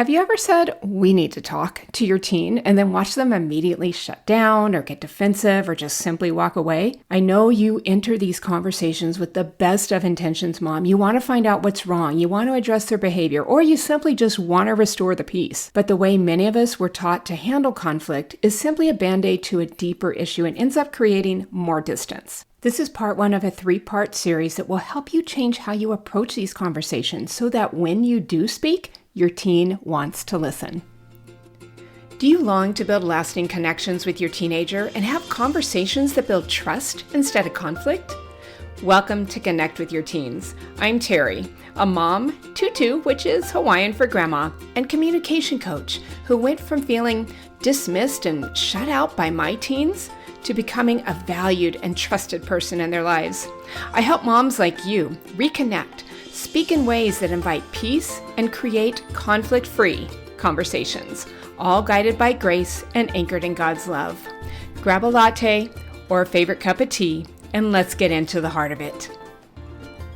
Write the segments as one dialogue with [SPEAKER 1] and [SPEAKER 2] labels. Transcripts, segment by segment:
[SPEAKER 1] Have you ever said, "we need to talk," to your teen and then watch them immediately shut down or get defensive or just simply walk away? I know you enter these conversations with the best of intentions, Mom. You want to find out what's wrong. You want to address their behavior, or you simply just want to restore the peace. But the way many of us were taught to handle conflict is simply a bandaid to a deeper issue and ends up creating more distance. This is part one of a 3-part series that will help you change how you approach these conversations so that when you do speak, your teen wants to listen. Do you long to build lasting connections with your teenager and have conversations that build trust instead of conflict? Welcome to Connect with Your Teens. I'm Terri, a mom, tutu, which is Hawaiian for grandma, and communication coach who went from feeling dismissed and shut out by my teens to becoming a valued and trusted person in their lives. I help moms like you reconnect, speak in ways that invite peace, and create conflict-free conversations, all guided by grace and anchored in God's love. Grab a latte or a favorite cup of tea, and let's get into the heart of it.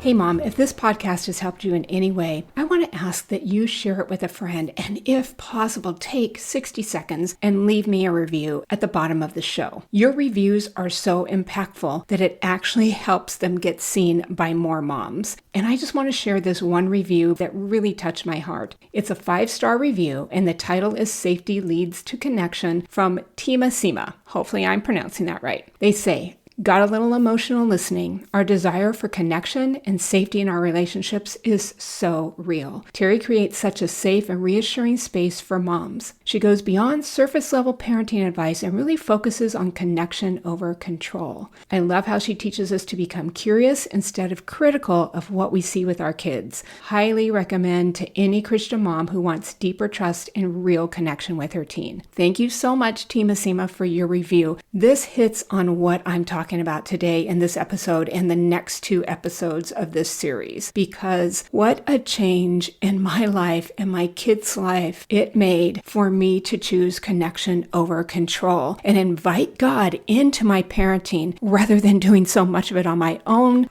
[SPEAKER 1] Hey Mom, if this podcast has helped you in any way, I want to ask that you share it with a friend and if possible, take 60 seconds and leave me a review at the bottom of the show. Your reviews are so impactful that it actually helps them get seen by more moms. And I just want to share this one review that really touched my heart. It's a 5-star review and the title is Safety Leads to Connection from Tima Sima. Hopefully I'm pronouncing that right. They say, "Got a little emotional listening. Our desire for connection and safety in our relationships is so real. Terri creates such a safe and reassuring space for moms. She goes beyond surface level parenting advice and really focuses on connection over control. I love how she teaches us to become curious instead of critical of what we see with our kids. Highly recommend to any Christian mom who wants deeper trust and real connection with her teen." Thank you so much, Tima Sima, for your review. This hits on what I'm talking about today in this episode and the next 2 episodes of this series, because what a change in my life and my kids' life it made for me to choose connection over control and invite God into my parenting rather than doing so much of it on my own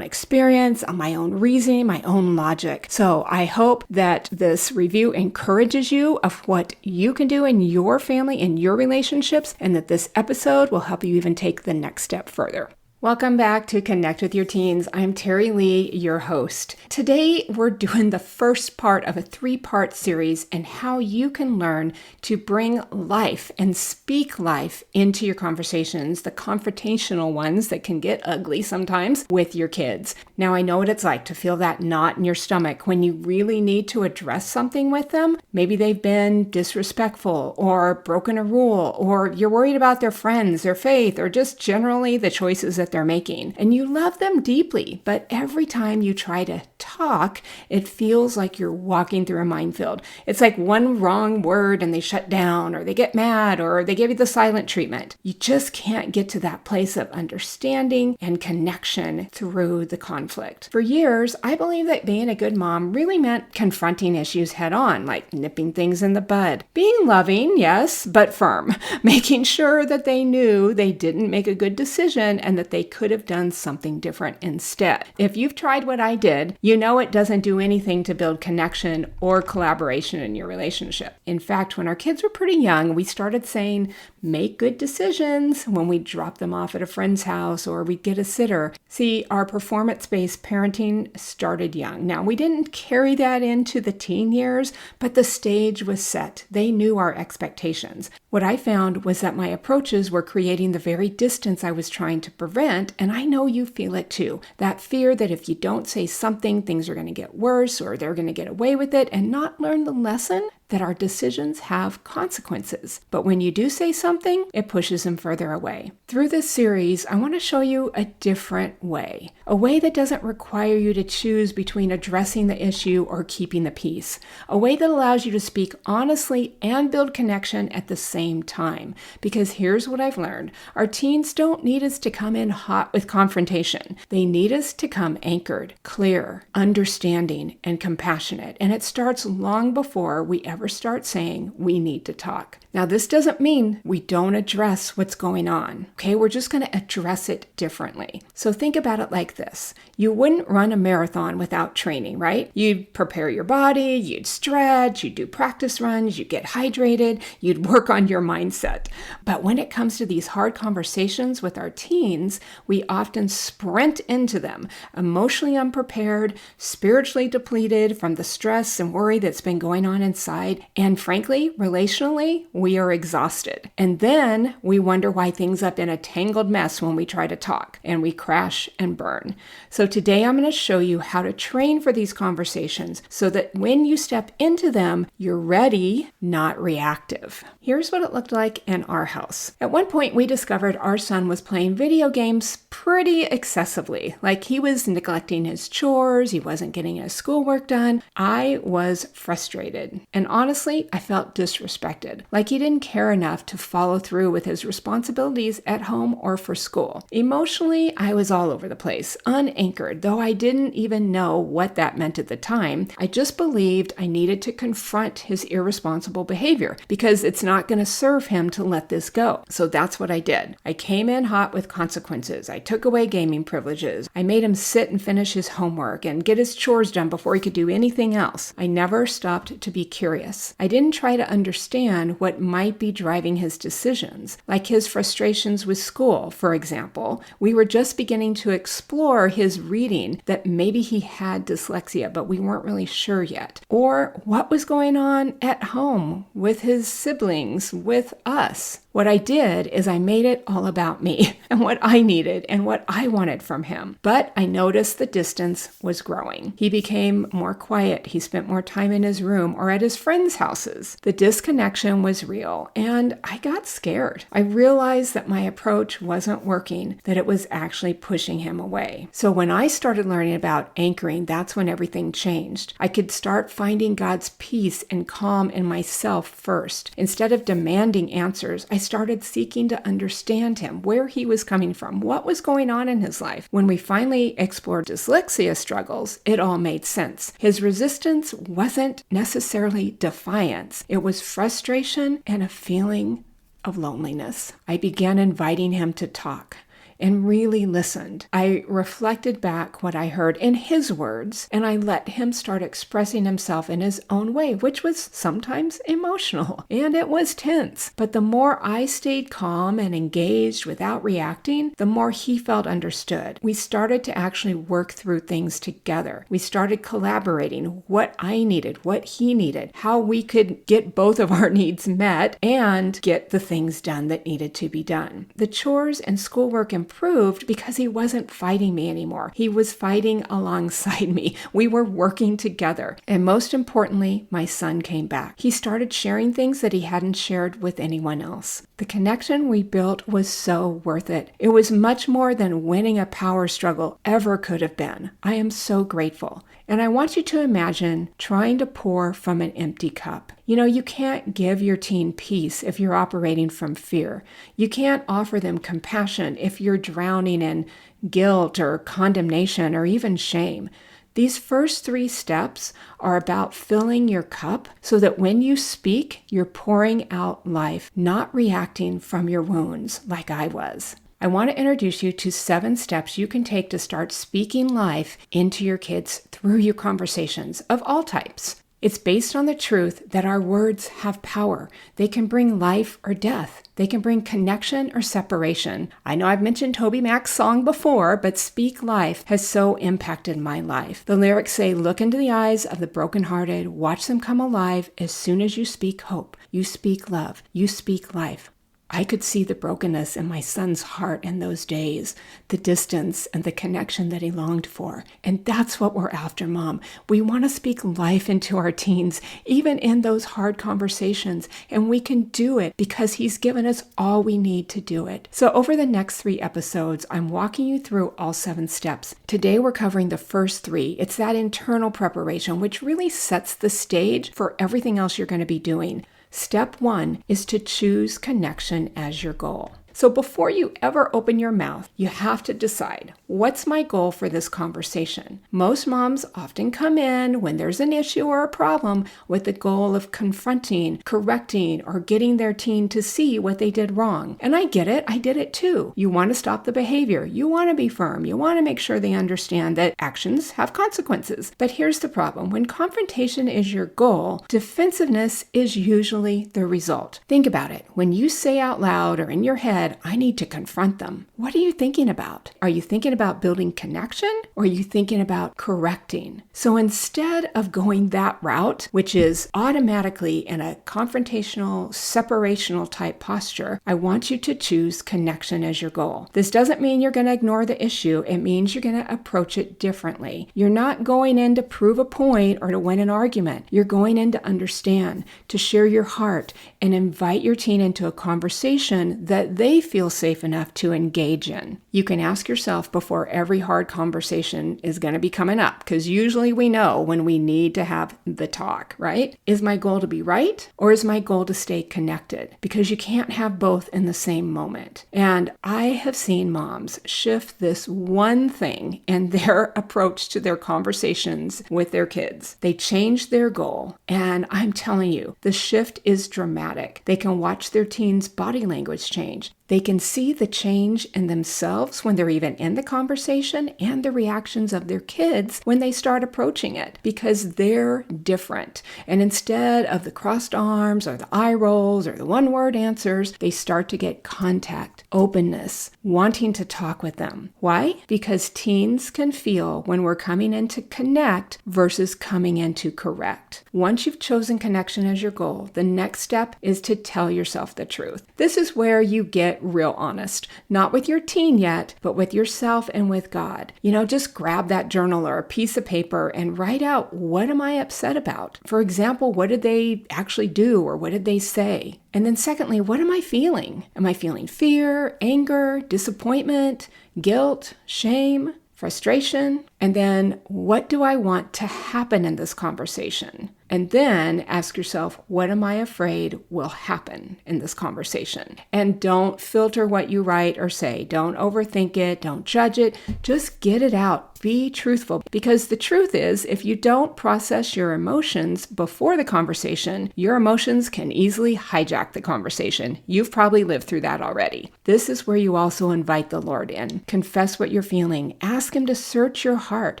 [SPEAKER 1] experience, on my own reasoning, my own logic. So I hope that this review encourages you of what you can do in your family, in your relationships, and that this episode will help you even take the next step further. Welcome back to Connect with Your Teens. I'm Terri Lee, your host. Today, we're doing the first part of a 3-part series and how you can learn to bring life and speak life into your conversations, the confrontational ones that can get ugly sometimes with your kids. Now, I know what it's like to feel that knot in your stomach when you really need to address something with them. Maybe they've been disrespectful or broken a rule, or you're worried about their friends, their faith, or just generally the choices that they're making. And you love them deeply, but every time you try to talk, it feels like you're walking through a minefield. It's like one wrong word and they shut down, or they get mad, or they give you the silent treatment. You just can't get to that place of understanding and connection through the conflict. For years, I believe that being a good mom really meant confronting issues head on, like nipping things in the bud. Being loving, yes, but firm. Making sure that they knew they didn't make a good decision and that they could have done something different instead. If you've tried what I did, you know it doesn't do anything to build connection or collaboration in your relationship. In fact, when our kids were pretty young, we started saying, "Make good decisions" when we drop them off at a friend's house or we get a sitter. See, our performance-based parenting started young. Now, we didn't carry that into the teen years, but the stage was set. They knew our expectations. What I found was that my approaches were creating the very distance I was trying to prevent, and I know you feel it too. That fear that if you don't say something, things are going to get worse or they're going to get away with it and not learn the lesson that our decisions have consequences. But when you do say something, it pushes them further away. Through this series, I want to show you a different way, a way that doesn't require you to choose between addressing the issue or keeping the peace, a way that allows you to speak honestly and build connection at the same time. Because here's what I've learned. Our teens don't need us to come in hot with confrontation. They need us to come anchored, clear, understanding, and compassionate. And it starts long before we ever ever start saying, we need to talk. Now, this doesn't mean we don't address what's going on, okay? We're just going to address it differently. So think about it like this. You wouldn't run a marathon without training, right? You'd prepare your body, you'd stretch, you'd do practice runs, you'd get hydrated, you'd work on your mindset. But when it comes to these hard conversations with our teens, we often sprint into them, emotionally unprepared, spiritually depleted from the stress and worry that's been going on inside, and frankly, relationally, we are exhausted. And then we wonder why things up in a tangled mess when we try to talk, and we crash and burn. So today I'm going to show you how to train for these conversations so that when you step into them, you're ready, not reactive. Here's what it looked like in our house. At one point, we discovered our son was playing video games pretty excessively. Like he was neglecting his chores, he wasn't getting his schoolwork done. I was frustrated. And honestly, I felt disrespected. Like he didn't care enough to follow through with his responsibilities at home or for school. Emotionally, I was all over the place, unanchored, though I didn't even know what that meant at the time. I just believed I needed to confront his irresponsible behavior because it's not going to serve him to let this go. So that's what I did. I came in hot with consequences. I took away gaming privileges. I made him sit and finish his homework and get his chores done before he could do anything else. I never stopped to be curious. I didn't try to understand what might be driving his decisions, like his frustrations with school, for example. We were just beginning to explore his reading, that maybe he had dyslexia, but we weren't really sure yet. Or what was going on at home with his siblings, with us. What I did is I made it all about me and what I needed and what I wanted from him. But I noticed the distance was growing. He became more quiet. He spent more time in his room or at his friends' houses. The disconnection was real, and I got scared. I realized that my approach wasn't working, that it was actually pushing him away. So when I started learning about anchoring, that's when everything changed. I could start finding God's peace and calm in myself first. Instead of demanding answers, I started seeking to understand him, where he was coming from, what was going on in his life. When we finally explored dyslexia struggles, it all made sense. His resistance wasn't necessarily defiance. It was frustration and a feeling of loneliness. I began inviting him to talk and really listened. I reflected back what I heard in his words, and I let him start expressing himself in his own way, which was sometimes emotional, and it was tense. But the more I stayed calm and engaged without reacting, the more he felt understood. We started to actually work through things together. We started collaborating what I needed, what he needed, how we could get both of our needs met and get the things done that needed to be done. The chores and schoolwork improved because he wasn't fighting me anymore. He was fighting alongside me. We were working together. And most importantly, my son came back. He started sharing things that he hadn't shared with anyone else. The connection we built was so worth it. It was much more than winning a power struggle ever could have been. I am so grateful. And I want you to imagine trying to pour from an empty cup. You know, you can't give your teen peace if you're operating from fear. You can't offer them compassion if you're drowning in guilt or condemnation or even shame. These first 3 steps are about filling your cup so that when you speak, you're pouring out life, not reacting from your wounds like I was. I want to introduce you to 7 steps you can take to start speaking life into your kids through your conversations of all types. It's based on the truth that our words have power. They can bring life or death. They can bring connection or separation. I know I've mentioned Toby Mac's song before, but Speak Life has so impacted my life. The lyrics say, "Look into the eyes of the brokenhearted, watch them come alive as soon as you speak hope, you speak love, you speak life." I could see the brokenness in my son's heart in those days, the distance and the connection that he longed for. And that's what we're after, Mom. We want to speak life into our teens, even in those hard conversations. And we can do it because he's given us all we need to do it. So over the next 3 episodes, I'm walking you through all 7 steps. Today, we're covering the first 3. It's that internal preparation, which really sets the stage for everything else you're going to be doing. Step 1 is to choose connection as your goal. So before you ever open your mouth, you have to decide, what's my goal for this conversation? Most moms often come in when there's an issue or a problem with the goal of confronting, correcting, or getting their teen to see what they did wrong. And I get it. I did it too. You want to stop the behavior. You want to be firm. You want to make sure they understand that actions have consequences. But here's the problem. When confrontation is your goal, defensiveness is usually the result. Think about it. When you say out loud or in your head, I need to confront them, what are you thinking about? Are you thinking about building connection, or are you thinking about correcting? So instead of going that route, which is automatically in a confrontational, separational type posture, I want you to choose connection as your goal. This doesn't mean you're going to ignore the issue. It means you're going to approach it differently. You're not going in to prove a point or to win an argument. You're going in to understand, to share your heart, and invite your teen into a conversation that they feel safe enough to engage in. You can ask yourself before every hard conversation is going to be coming up, because usually we know when we need to have the talk, right? Is my goal to be right, or is my goal to stay connected? Because you can't have both in the same moment. And I have seen moms shift this one thing in their approach to their conversations with their kids. They change their goal, and I'm telling you, the shift is dramatic. They can watch their teen's body language change. They can see the change in themselves when they're even in the conversation, and the reactions of their kids when they start approaching it, because they're different. And instead of the crossed arms or the eye rolls or the one-word answers, they start to get contact, openness, wanting to talk with them. Why? Because teens can feel when we're coming in to connect versus coming in to correct. Once you've chosen connection as your goal, the next step is to tell yourself the truth. This is where you get real honest, not with your teen yet, but with yourself and with God. Just grab that journal or a piece of paper and write out, what am I upset about? For example, what did they actually do, or what did they say? And then secondly, what am I feeling? Am I feeling fear, anger, disappointment, guilt, shame, frustration? And then what do I want to happen in this conversation? And then ask yourself, what am I afraid will happen in this conversation? And don't filter what you write or say. Don't overthink it. Don't judge it. Just get it out. Be truthful. Because the truth is, if you don't process your emotions before the conversation, your emotions can easily hijack the conversation. You've probably lived through that already. This is where you also invite the Lord in. Confess what you're feeling. Ask Him to search your heart.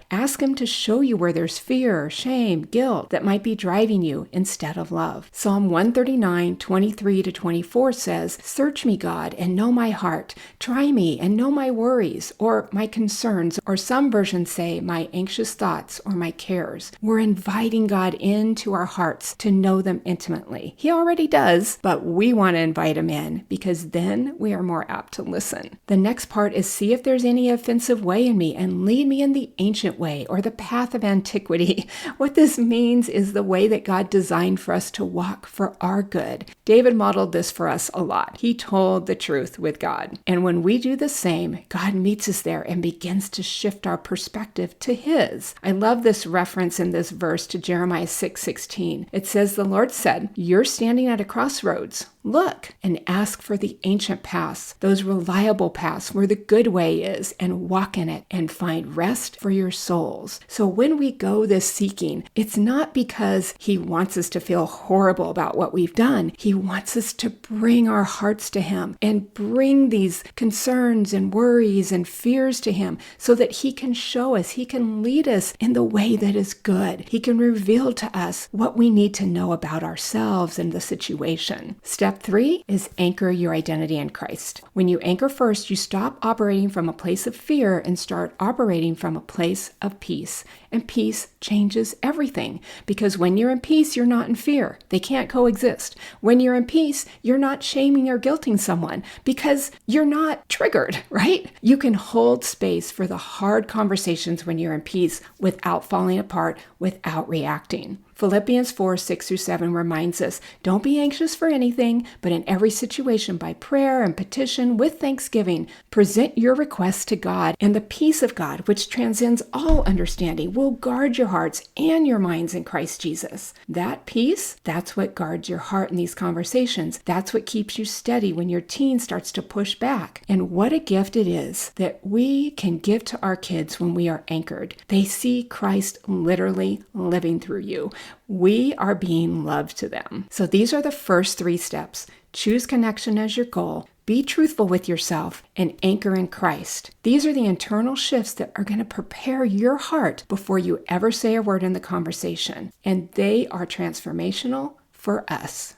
[SPEAKER 1] Ask Him to show you where there's fear, shame, guilt that might be driving you instead of love. Psalm 139:23-24 says, "Search me, God, and know my heart. Try me and know my worries," or my concerns, or some versions say my anxious thoughts or my cares. We're inviting God into our hearts to know them intimately. He already does, but we want to invite Him in, because then we are more apt to listen. The next part is see if there's any offensive way in me and lead me in the ancient way, or the path of antiquity. What this means is the way that God designed for us to walk for our good. David modeled this for us a lot. He told the truth with God. And when we do the same, God meets us there and begins to shift our perspective to His. I love this reference in this verse to Jeremiah 6:16. It says, "The Lord said, you're standing at a crossroads. Look and ask for the ancient paths, those reliable paths where the good way is, and walk in it and find rest for your souls." So when we go this seeking, it's not because He wants us to feel horrible about what we've done. He wants us to bring our hearts to Him and bring these concerns and worries and fears to Him, so that He can show us, He can lead us in the way that is good. He can reveal to us what we need to know about ourselves and the situation. Step 3 is anchor your identity in Christ. When you anchor first, you stop operating from a place of fear and start operating from a place of peace. And peace changes everything, because when you're in peace, you're not in fear. They can't coexist. When you're in peace, you're not shaming or guilting someone, because you're not triggered, right? You can hold space for the hard conversations when you're in peace without falling apart, without reacting. Philippians 4:6-7 reminds us, don't be anxious for anything, but in every situation by prayer and petition with thanksgiving, present your requests to God, and the peace of God, which transcends all understanding, will guard your hearts and your minds in Christ Jesus. That peace, that's what guards your heart in these conversations. That's what keeps you steady when your teen starts to push back. And what a gift it is that we can give to our kids when we are anchored. They see Christ literally living through you. We are being loved to them. So these are the first 3 steps. Choose connection as your goal. Be truthful with yourself and anchor in Christ. These are the internal shifts that are going to prepare your heart before you ever say a word in the conversation. And they are transformational for us.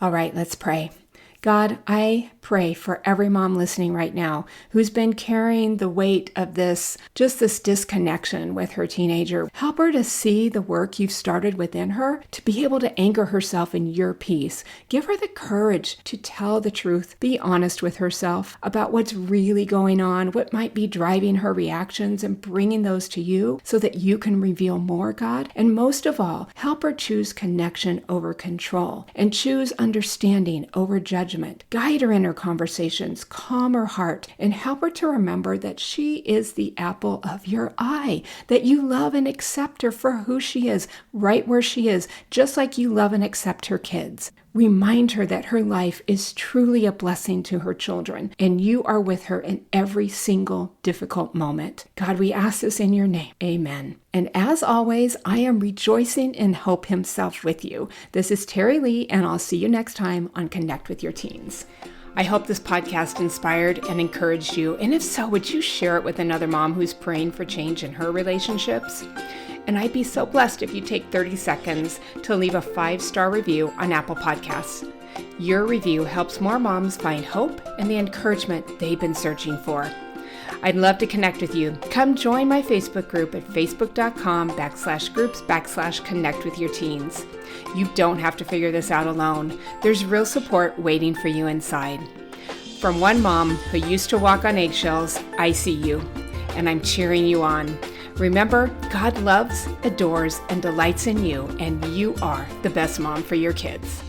[SPEAKER 1] All right, let's pray. God, I pray for every mom listening right now who's been carrying the weight of this disconnection with her teenager. Help her to see the work you've started within her, to be able to anchor herself in your peace. Give her the courage to tell the truth, be honest with herself about what's really going on, what might be driving her reactions, and bringing those to you so that you can reveal more, God. And most of all, help her choose connection over control and choose understanding over judgment. Guide her in her conversations, calm her heart, and help her to remember that she is the apple of your eye, that you love and accept her for who she is, right where she is, just like you love and accept her kids. Remind her that her life is truly a blessing to her children, and you are with her in every single difficult moment. God, we ask this in your name. Amen. And as always, I am rejoicing in Hope himself with you. This is Terri Lee, and I'll see you next time on Connect with Your Teens. I hope this podcast inspired and encouraged you, and if so, would you share it with another mom who's praying for change in her relationships? And I'd be so blessed if you take 30 seconds to leave a 5-star review on Apple Podcasts. Your review helps more moms find hope and the encouragement they've been searching for. I'd love to connect with you. Come join my Facebook group at facebook.com/groups/connectwithyourteens. You don't have to figure this out alone. There's real support waiting for you inside. From one mom who used to walk on eggshells, I see you, and I'm cheering you on. Remember, God loves, adores, and delights in you, and you are the best mom for your kids.